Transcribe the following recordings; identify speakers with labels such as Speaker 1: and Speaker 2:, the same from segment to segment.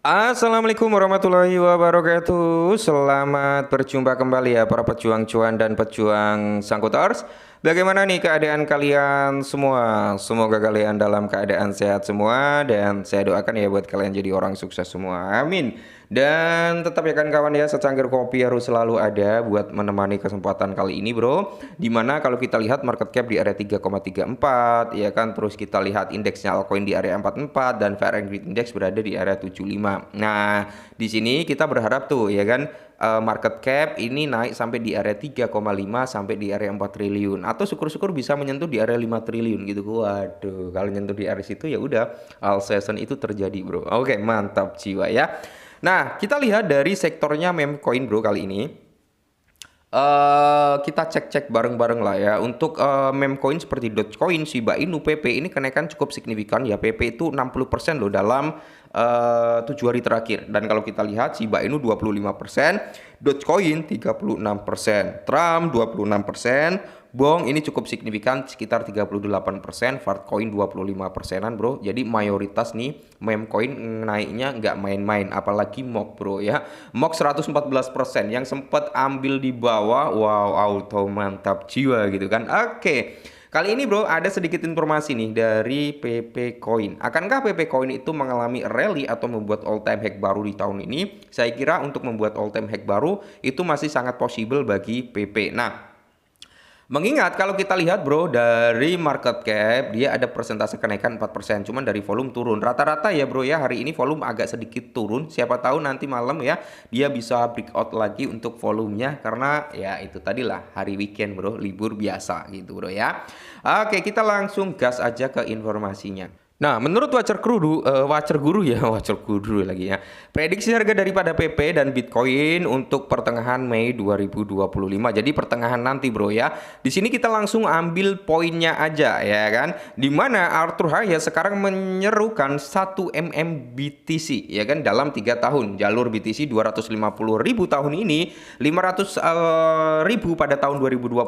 Speaker 1: Assalamualaikum warahmatullahi wabarakatuh. Selamat berjumpa kembali ya para pejuang cuan dan pejuang sangkuters. Bagaimana nih keadaan kalian semua? Semoga kalian dalam keadaan sehat semua dan saya doakan ya buat kalian jadi orang sukses semua. Amin. Dan tetap ya kan kawan ya, secangkir kopi harus selalu ada buat menemani kesempatan kali ini bro. Dimana kalau kita lihat market cap di area 3,34 ya kan, terus kita lihat indeksnya altcoin di area 44 dan Fair and Greed Index berada di area 75. Nah, di sini kita berharap tuh ya kan market cap ini naik sampai di area 3,5 sampai di area 4 triliun atau syukur-syukur bisa menyentuh di area 5 triliun gitu. Waduh, kalau nyentuh di area situ ya udah all season itu terjadi, bro. Oke, mantap jiwa ya. Nah, kita lihat dari sektornya meme coin bro kali ini. Kita cek-cek bareng-bareng lah ya. Untuk meme coin seperti Dogecoin, Shiba Inu, PP ini kenaikan cukup signifikan ya. PP itu 60% loh dalam 7 hari terakhir. Dan kalau kita lihat Shiba Inu 25%, Dogecoin 36%, Trump 26%, Bong ini cukup signifikan sekitar 38%, Fartcoin 25%-an bro. Jadi mayoritas nih meme coin naiknya nggak main-main, apalagi MOK bro ya. MOK 114% yang sempat ambil di bawah, wow auto mantap jiwa gitu kan. Oke. Kali ini bro ada sedikit informasi nih dari PP Coin. Akankah PP Coin itu mengalami rally atau membuat all time high baru di tahun ini? Saya kira untuk membuat all time high baru itu masih sangat possible bagi PP. Nah, mengingat kalau kita lihat bro dari market cap dia ada persentase kenaikan 4%, cuman dari volume turun. Rata-rata ya bro ya hari ini volume agak sedikit turun. Siapa tahu nanti malam ya dia bisa breakout lagi untuk volumenya karena ya itu tadilah hari weekend bro, libur biasa gitu bro ya. Oke, kita langsung gas aja ke informasinya. Nah, menurut Watcher Guru ya, Watcher Guru lagi ya. Prediksi harga daripada PP dan Bitcoin untuk pertengahan Mei 2025. Jadi pertengahan nanti, bro ya. Di sini kita langsung ambil poinnya aja ya kan. Di mana Arthur Hayes sekarang menyerukan 1 mm BTC ya kan dalam 3 tahun. Jalur BTC 250.000 tahun ini, 500.000 pada tahun 2026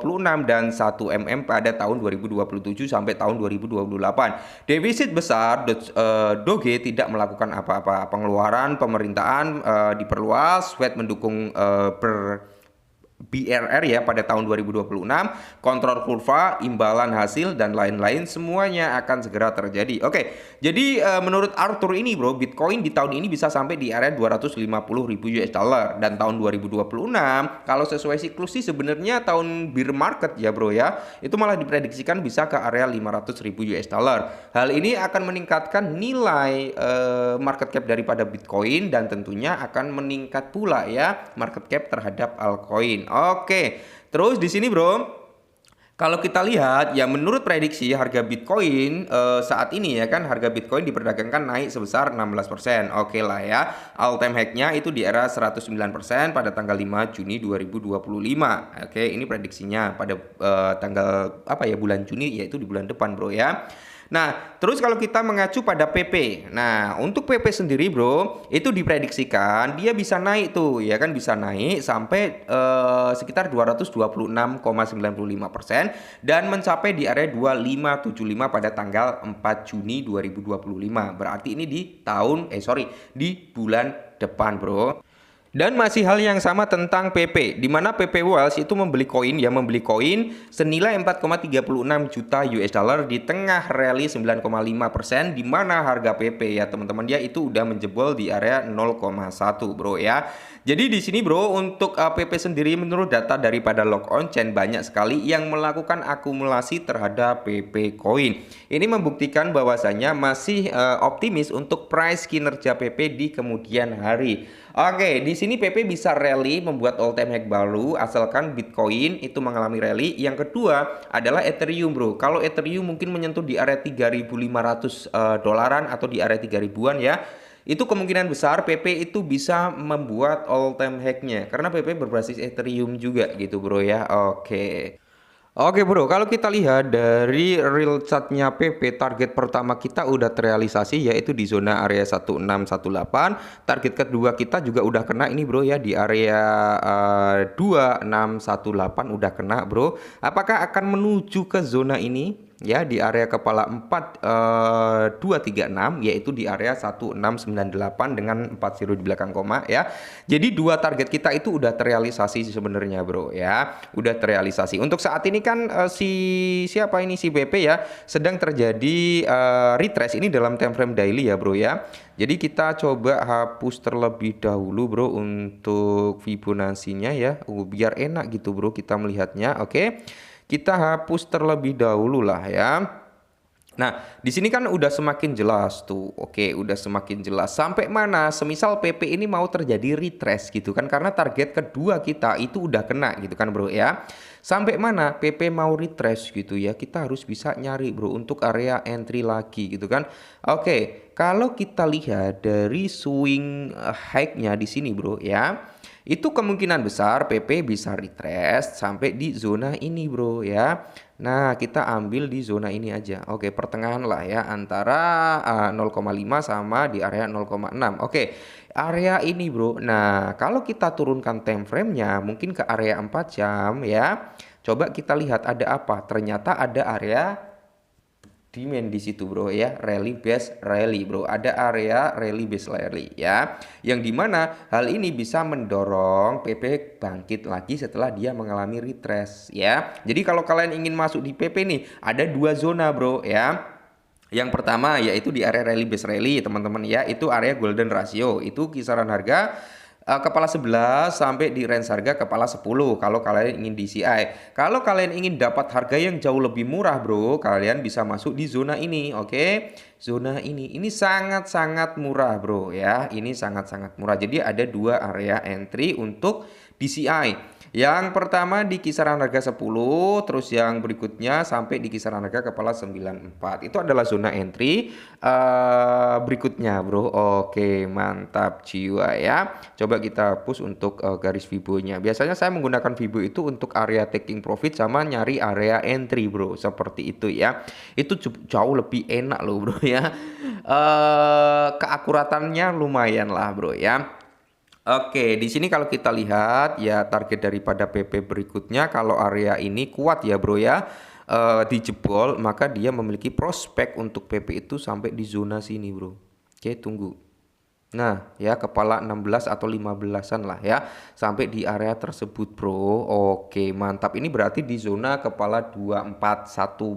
Speaker 1: dan 1 mm pada tahun 2027 sampai tahun 2028. Defisit besar, Doge tidak melakukan apa-apa. Pengeluaran pemerintahan diperluas, Fed mendukung BRR ya pada tahun 2026, kontrol kurva, imbalan hasil dan lain-lain semuanya akan segera terjadi. Oke, jadi menurut Arthur ini bro, Bitcoin di tahun ini bisa sampai di area 250.000 US dollar dan tahun 2026 kalau sesuai siklus sih sebenarnya tahun bear market ya bro ya, itu malah diprediksikan bisa ke area 500.000 US dollar. Hal ini akan meningkatkan nilai market cap daripada Bitcoin dan tentunya akan meningkat pula ya market cap terhadap altcoin. Oke, terus di sini bro, kalau kita lihat ya menurut prediksi harga Bitcoin saat ini ya kan harga Bitcoin diperdagangkan naik sebesar 16%. Oke lah ya. All time high-nya itu di era 109% pada tanggal 5 Juni 2025. Oke, ini prediksinya pada tanggal apa ya bulan Juni yaitu di bulan depan bro ya. Nah, terus kalau kita mengacu pada PP. Nah, untuk PP sendiri bro, itu diprediksikan dia bisa naik tuh, ya kan bisa naik sampai sekitar 226,95% dan mencapai di area 2575 pada tanggal 4 Juni 2025. Berarti ini di bulan depan, bro. Dan masih hal yang sama tentang PP, di mana PP Wells itu membeli koin senilai 4,36 juta US dollar di tengah rally 9,5%, di mana harga PP ya teman-teman dia itu udah menjebol di area 0,1 bro ya. Jadi di sini bro untuk PP sendiri menurut data daripada Lock On Chain banyak sekali yang melakukan akumulasi terhadap PP Coin. Ini membuktikan bahwasanya masih optimis untuk price kinerja PP di kemudian hari. Oke, di sini PP bisa rally membuat all time high baru asalkan Bitcoin itu mengalami rally. Yang kedua adalah Ethereum bro. Kalau Ethereum mungkin menyentuh di area 3.500 dolaran atau di area 3.000-an ya. Itu kemungkinan besar PP itu bisa membuat all time high-nya karena PP berbasis Ethereum juga gitu bro ya. Oke bro, kalau kita lihat dari real chartnya PP, target pertama kita udah terrealisasi yaitu di zona area 1618. Target kedua kita juga udah kena ini bro ya, di area 2618 udah kena bro. Apakah akan menuju ke zona ini? ya di area kepala 4236 yaitu di area 1698 dengan 40 di belakang koma ya. Jadi dua target kita itu udah terrealisasi sebenarnya bro ya, udah terrealisasi. Untuk saat ini kan si BP ya sedang terjadi retrace ini dalam time frame daily ya bro ya. Jadi kita coba hapus terlebih dahulu bro untuk Fibonacci-nya ya, biar enak gitu bro kita melihatnya. Oke. Kita hapus terlebih dahulu lah ya. Nah, di sini kan udah semakin jelas tuh. Oke, udah semakin jelas. Sampai mana? Semisal PP ini mau terjadi retrace gitu kan. Karena target kedua kita itu udah kena gitu kan bro ya. Sampai mana PP mau retrace gitu ya. Kita harus bisa nyari bro untuk area entry lagi gitu kan. Oke, kalau kita lihat dari swing high-nya di sini bro ya. Itu kemungkinan besar PP bisa retrace sampai di zona ini bro ya. Nah kita ambil di zona ini aja. Oke, pertengahan lah ya antara 0,5 sama di area 0,6. Oke, area ini bro. Nah kalau kita turunkan time frame-nya mungkin ke area 4 jam ya. Coba kita lihat ada apa. Ternyata ada area demand di situ bro ya, rally base rally bro, ada area rally base rally ya, yang dimana hal ini bisa mendorong PP bangkit lagi setelah dia mengalami retrace ya. Jadi kalau kalian ingin masuk di PP nih ada dua zona bro ya. Yang pertama yaitu di area rally base rally teman-teman ya, itu area golden ratio, itu kisaran harga kepala 11 sampai di range harga kepala 10 kalau kalian ingin DCI. Kalau kalian ingin dapat harga yang jauh lebih murah bro, kalian bisa masuk di zona ini. Oke, zona ini sangat-sangat murah bro ya, ini sangat-sangat murah. Jadi ada dua area entry untuk DCI. Yang pertama di kisaran harga 10, terus yang berikutnya sampai di kisaran harga kepala 94. Itu adalah zona entry berikutnya bro. Oke, mantap jiwa ya. Coba kita push untuk garis Fibo-nya. Biasanya saya menggunakan Fibo itu untuk area taking profit sama nyari area entry bro. Seperti itu ya. Itu jauh lebih enak loh bro ya. Keakuratannya lumayan lah bro ya. Oke, di sini kalau kita lihat ya target daripada PP berikutnya kalau area ini kuat ya bro ya, dijebol maka dia memiliki prospek untuk PP itu sampai di zona sini bro. Oke, tunggu. Nah ya kepala 16 atau 15-an lah ya sampai di area tersebut bro. Oke mantap, ini berarti di zona kepala 241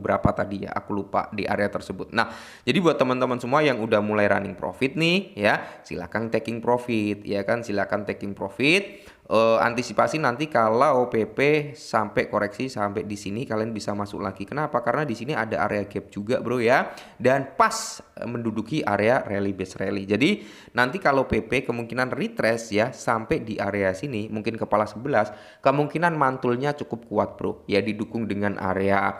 Speaker 1: berapa tadi ya, aku lupa di area tersebut. Nah jadi buat teman-teman semua yang udah mulai running profit nih ya, silahkan taking profit ya kan, silahkan taking profit. Antisipasi nanti kalau PP sampai koreksi sampai di sini kalian bisa masuk lagi. Kenapa? Karena di sini ada area gap juga bro ya, dan pas menduduki area rally base rally. Jadi nanti kalau PP kemungkinan retrace ya sampai di area sini mungkin kepala 11, kemungkinan mantulnya cukup kuat bro ya, didukung dengan area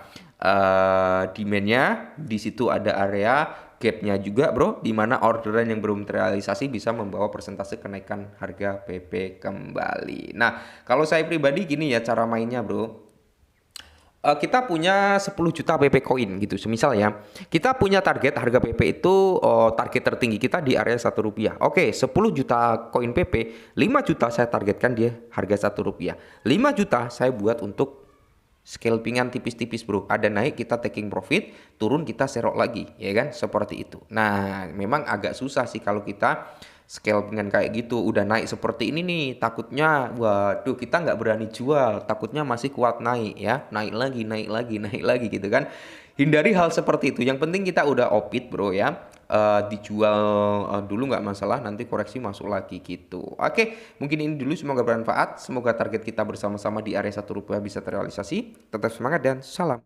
Speaker 1: demandnya. Di situ ada area gapnya juga bro, dimana orderan yang belum terrealisasi bisa membawa persentase kenaikan harga PP kembali. Nah kalau saya pribadi gini ya cara mainnya bro. Kita punya 10 juta PP koin gitu semisal ya, kita punya target harga PP itu target tertinggi kita di area Rp1. Oke, 10 juta koin PP, 5 juta saya targetkan dia harga Rp1, 5 juta saya buat untuk scalpingan tipis-tipis bro. Ada naik kita taking profit, turun kita serok lagi ya kan, seperti itu. Nah memang agak susah sih kalau kita scalpingan kayak gitu. Udah naik seperti ini nih, takutnya waduh kita nggak berani jual, takutnya masih kuat naik ya, naik lagi naik lagi naik lagi gitu kan. Hindari hal seperti itu. Yang penting kita udah opit bro ya, dijual dulu nggak masalah, nanti koreksi masuk lagi gitu. Oke, mungkin ini dulu, semoga bermanfaat, semoga target kita bersama-sama di area Rp1 bisa terrealisasi. Tetap semangat dan salam.